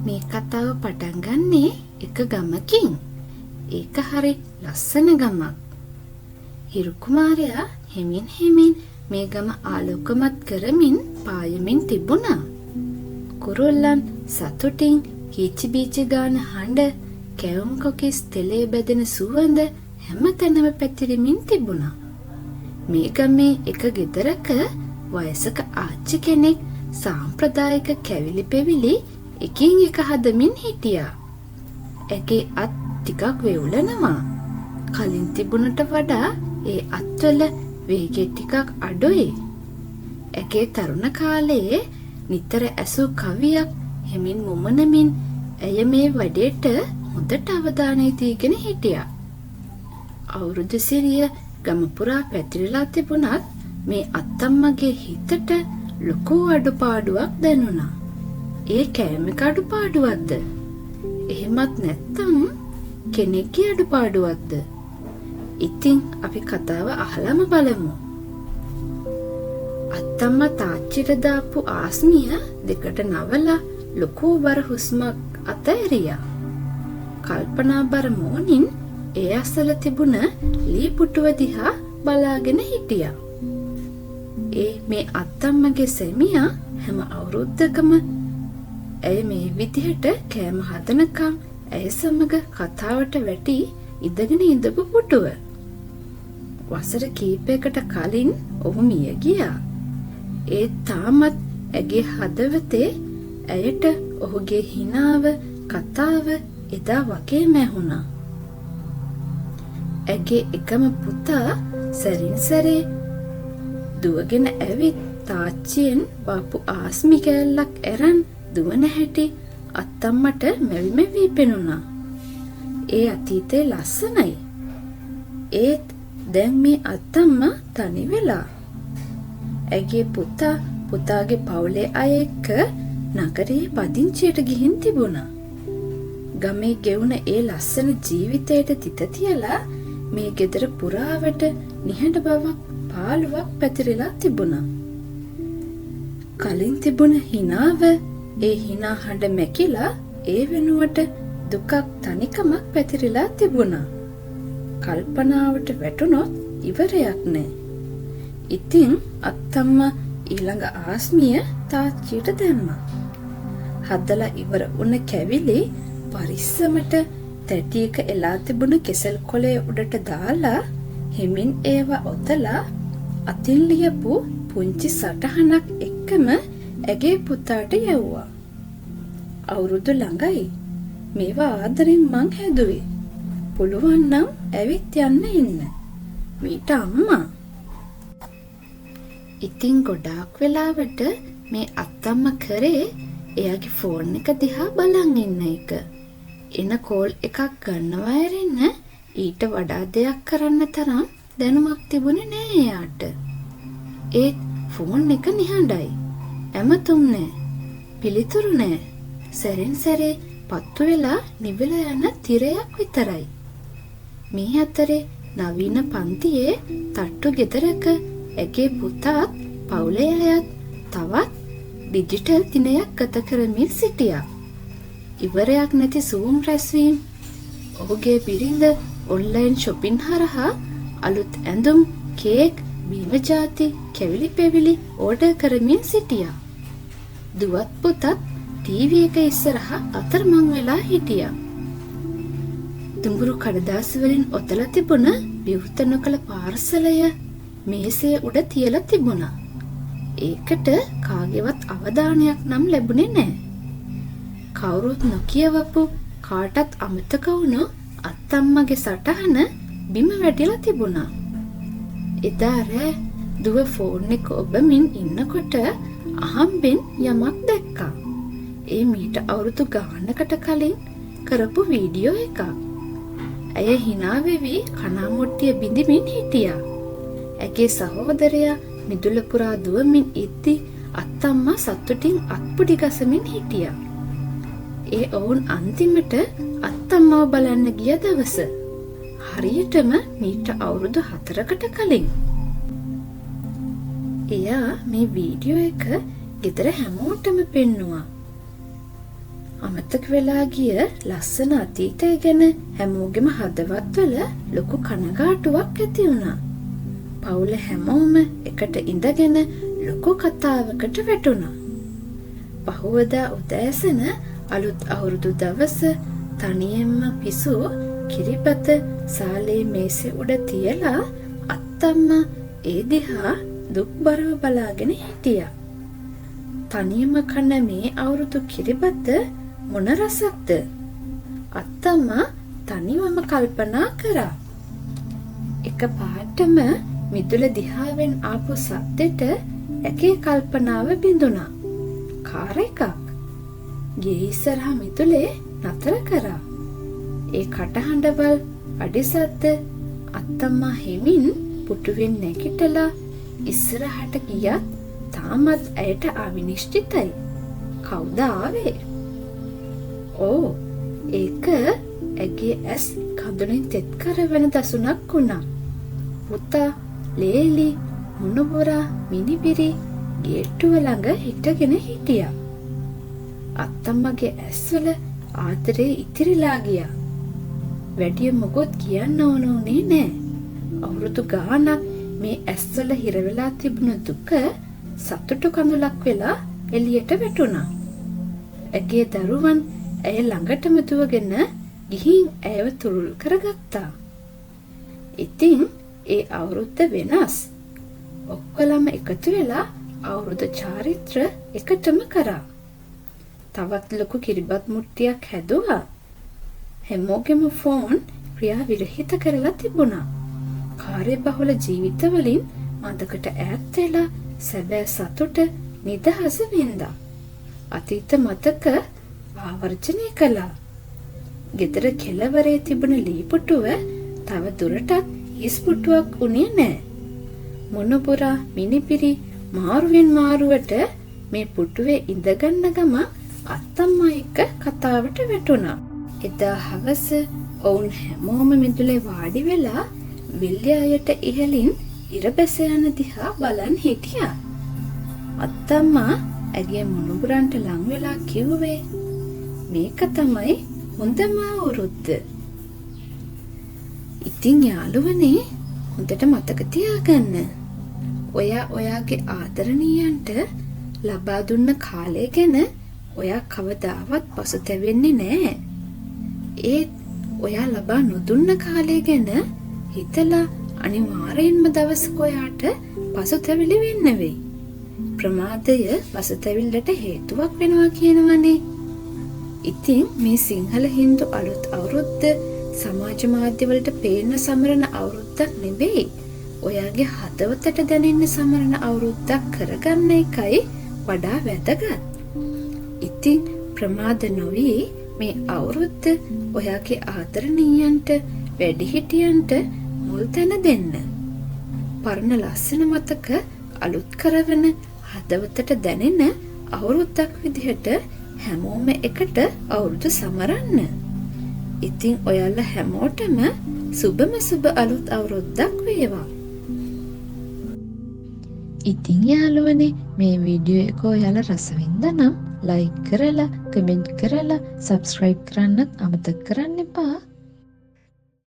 මේ කතාව පටන් ගන්නේ එක ගමකින්. ඒක හරි ලස්සන ගමක්. හිරු කුමාරයා හිමින් මේ ගම ආලෝකමත් කරමින් පායමින් තිබුණා. කුරුල්ලන් සතුටින් කීචි බීචි ගාන හඬ, කැවුම් කොකිස් තෙලේ බැදෙන සුවඳ හැමතැනම පැතිරෙමින් තිබුණා. මේ ගමේ එක ගෙදරක වයසක ආච්චි කෙනෙක් සාම්ප්‍රදායික කැවිලි පෙවිලි එකින් එක හදමින් හිටියා. ඇගේ අත් ටිකක් වෙවුලනවා. කලින් තිබුණට වඩා ඒ අත්වල වේගය ටිකක් අඩුයි. ඇගේ තරුණ කාලයේ නිතර ඇසූ කවියක් හෙමින් මුමනමින් ඇය මේ වැඩේට හොඳට අවධානය දීගෙන හිටියා. අවුරුදු සිරිය ගම පුරා පැතිරලා තිබුණත් මේ අත්තම්මගේ හිතට ලොකු අඩුපාඩුවක් දැනුණා. ඒ කෑමක අඩුපාඩුවක්ද? එහෙමත් නැත්නම් කෙනෙක්ගේ අඩුපාඩුවක්ද? ඉතින් අපි කතාව අහලම බලමු. අත්තම්මා තාච්චිට දාපු ආස්මිය දෙකට නවලා ලොකු බර හුස්මක් අතහැරියා. කල්පනාබර මෝනින් ඒ අසල තිබුණ ලී පුටුව දිහා බලාගෙන හිටියා. ඒ මේ අත්තම්මගේ සැමියා හැම අවුරුද්දකම ඇය මේ විදිහට කෑම හදනකම් ඇය සමග කතාවට වැටි ඉඳගෙන ඉඳපු පුටුව. වසර කීපයකට කලින් ඔහු මිය ගියා. ඒ තාමත් ඇගේ හදවතේ ඇයට ඔහුගේ හිනාව, කතාව එදා වගේම ඇහුණා. ඇගේ එකම පුතා සැරින් සැරේ දුවගෙන ඇවිත් තාච්චියෙන් බාපු ආස්මි කෑල්ලක් ඇරන් දුවන හැටි අත්තම්මට මැවි පෙනුණා. ඒ අතීතේ ලස්සනයි. ඒත් දැන් මේ අත්තම්මා තනි වෙලා. ඇගේ පුතාගේ පවුලේ අය එක්ක නගරයේ පදිංචියට ගිහින් තිබුණා. ගමේ ගෙවුන ඒ ලස්සන ජීවිතයට තිත තියලා මේ ගෙදර පුරාවට නිහඬ බවක්, පාළුවක් පැතිරලා තිබුණා. කලින් තිබුණ හිනාව, ඒ හිනා හඬ මැකිලා ඒ වෙනුවට දුකක්, තනිකමක් පැතිරලා තිබුණා. කල්පනාවට වැටුණොත් ඉවරයක් නෑ. ඉතින් අත්තම්මා ඊළඟ ආස්මිය තාච්චියට දැම්මා. හදලා ඉවර වුණ කැවිලි පරිස්සමට තැටියක එලා තිබුණ කෙසල් කොලේ උඩට දාලා හිමින් ඒවා ඔතලා අතින් ලියපු පුංචි සටහනක් එක්කම ඇගේ පුතාට යවුවා. අවුරුදු ළඟයි. මේවා ආදරෙන් මං හැදුවේ. පුළුවන් නම් ඇවිත් යන්න ඉන්න. මීට අම්මා. ඉතින් ගොඩාක් වෙලාවට මේ අත්තම්මා කරේ එයාගේ ෆෝන් එක දිහා බලන් ඉන්න එක. එන කෝල් එකක් ගන්නවා ඇරෙන්න ඊට වඩා දෙයක් කරන්න තරම් දැනුමක් තිබුණේ නෑ එයාට. ඒත් ෆෝන් එක නිහඬයි. ඇමතුම් නෑ. පිළිතුරු නෑ. සැරෙන් සැරේ පත්තු වෙලා නිවිලා යන තිරයක් විතරයි. මේ අතරේ නවීන පන්තියේ තට්ටු ගෙදරක ඇගේ පුතාත් පවුලේ අයත් තවත් ඩිජිටල් දිනයක් ගත කරමින් සිටියා. ඉවරයක් නැති සූම් රැස්වීම්, ඔහුගේ බිරිඳ ඔන්ලයින් shopping හරහා අලුත් ඇඳුම්, කේක්, බීම ජාති, කැවිලි පෙවිලි ඕඩර් කරමින් සිටියා. දුවත් පුතත් ටීවී එක ඉස්සරහා අතරමං වෙලා හිටියා. දුඹුරු කඩදාසි වලින් ඔතලා තිබුණ විවෘත නොකළ පාර්සලය මේසේ උඩ තියලා තිබුණා. ඒකට කාගේවත් අවධානයක් නම් ලැබුණේ නැහැ. කවුරුත් නොකියවපු, කාටත් අමතක වුණු අත්තම්මගේ සටහන බිම වැටිලා තිබුණා. එදා රෑ දුව ෆෝන් එක ඔබමින් ඉන්නකොට අහම්බෙන් යමක් දැක්කා. ඒ මීට අවුරුදු ගානකට කලින් කරපු වීඩියෝ එකක්. ඇය hina වෙවි කණාමොට්ටිය බිඳිමින් හිටියා. ඇගේ සහෝදරයා මිදුල පුරා දුවමින් ඉද්දි අත්තම්මා සතුටින් අත්පුඩි ගසමින් හිටියා. ඒ ඔවුන් අන්තිමට අත්තම්මව බලන්න ගිය දවස. හරියටම මීට අවුරුදු 4කට කලින්. එයා මේ වීඩියෝ එක ගෙදර හැමෝටම පෙන්නුවා. අමතක වෙලා ගිය ලස්සන අතීතය ගැන හැමෝගෙම හදවත්වල ලොකු කනගාටුවක් ඇති වුණා. පවුල හැමෝම එකට ඉඳගෙන ලොකු කතාවකට වැටුණා. පහුවදා උදෑසන අලුත් අවුරුදු දවස තනියෙන්ම පිසු කිරිබත සාලේ මේසෙ උඩ තියලා අත්තම්මා ඒ දිහා දුක්බරව බලාගෙන හිටියා. තනියම කන මේ අවුරුදු කිරිබත මොන රසක්ද? අත්තම්මා තනිවම කල්පනා කරා. එක පාටම මිදුල දිහාවෙන් ආපු සද්දෙට ඇගේ කල්පනාව බිඳුණා. කාර් එකක් ගේ ඉස්සරහා මිදුලේ නතර කරා. ඒ කටහඬවල් අඩිසද්ද අත්තම්මා හිමින් පුටුවෙන් නැගිටලා ඉස්සරහට ගියත් තාමත් ඇයට අවිනිශ්චිතයි. කවුද ආවේ? ඕ ඒක ඇගේ ඇස් කඳුලින් තෙත් කරවන දසුනක් වුණා. පුතා, ලේලි, මුණුබුරා, මිනිබිරි ගේට්ටුව ළඟ හිටගෙන හිටියා. අත්තම්මගේ ඇස්වල ආදරේ ඉතිරිලා ගියා. වැඩිය මොකොත් කියන්න ඕනේ නෑ. අවුරුදු ගානක් මේ ඇස්වල හිරවෙලා තිබුණු දුක සතුටු කඳුලක් වෙලා එළියට වැටුණා. ඇගේ දරුවන් ඇය ළඟටම දුවගෙන ගිහින් ඇයව තුරුල් කරගත්තා. ඉතින් ඒ අවුරුද්ද වෙනස්. ඔක්කොලම එකතු වෙලා අවුරුදු චාරිත්‍ර එකටම කරා. තවත් ලොකු කිරිබත් මුට්ටියක් හැදුවා. හැමෝගෙම ෆෝන් ක්‍රියා විරහිත කරලා තිබුණා. කාර්යබහුල ජීවිතවලින් මතකට ඈත් වෙලා සැබෑ සතුට නිදහස වින්දා. අතීත මතක ආවර්ජනය කළා. ගෙදර කෙළවරේ තිබුණ ලීපුටුව තව දුරටත් හිස්පුටුවක් උනේ නෑ. මුණුබුරා, මිනිපිරි මාරුවෙන් මාරුවට මේ පුටුවේ ඉඳගන්න ගම අත්තම්මා එක්ක කතාවට වැටුණා. එදා හවස ඔවුන් හැමෝම මිදුලේ වාඩි වෙලා විල්යායට ඉහළින් ඉර බැස යන දිහා බලන් හිටියා. අත්තම්මා ඇගේ මුණුබුරන්ට ලං වෙලා කිව්වේ, මේක තමයි හොඳම අවුරුද්ද. ඉතින් යාළුවනේ, හොඳට මතක තියාගන්න. ඔයාගේ ආදරණීයන්ට ලබා දුන්න කාලය ගැන ඔයා කවදාවත් පසුතැවෙන්නේ නෑ. ඒත් ඔයා ලබා නොදුන්න කාලය ගැන හිතලා අනිවාර්යෙන්ම දවසක ඔයාට පසුතැවිලි වෙන්න වෙයි. ප්‍රමාදය පසුතැවිල්ලට හේතුවක් වෙනවා කියනවනේ. ඉතින් මේ සිංහල හින්දු අලුත් අවුරුද්ද සමාජ මාධ්‍යවලට පේන්න සමරන අවුරුද්දක් නෙවෙයි. ඔයාගේ හදවතට දැනෙන්න සමරන අවුරුද්දක් කරගන්න එකයි වඩා වැදගත්. ඉතින් ප්‍රමාද නොවි මේ අවුරුද්ද ඔයාගේ ආදරණීයන්ට, වැඩිහිටියන්ට මුල් තැන දෙන්න. පරණ ලස්සන මතක අලුත් කරවන, හදවතට දැනෙන අවුරුද්දක් විදිහට හැමෝම එකට අවුරුදු සමරන්න. ඉතින් ඔයාලා හැමෝටම සුබම සුබ අලුත් අවුරුද්දක් වේවා. ඉතින් යාළුවනේ, මේ වීඩියෝ එක ඔයාලා රස වින්දා නම් ලයික් කරලා, කමෙන්ට් කරලා, සබ්ස්ක්‍රයිබ් කරන්නත් අමතක කරන්න එපා.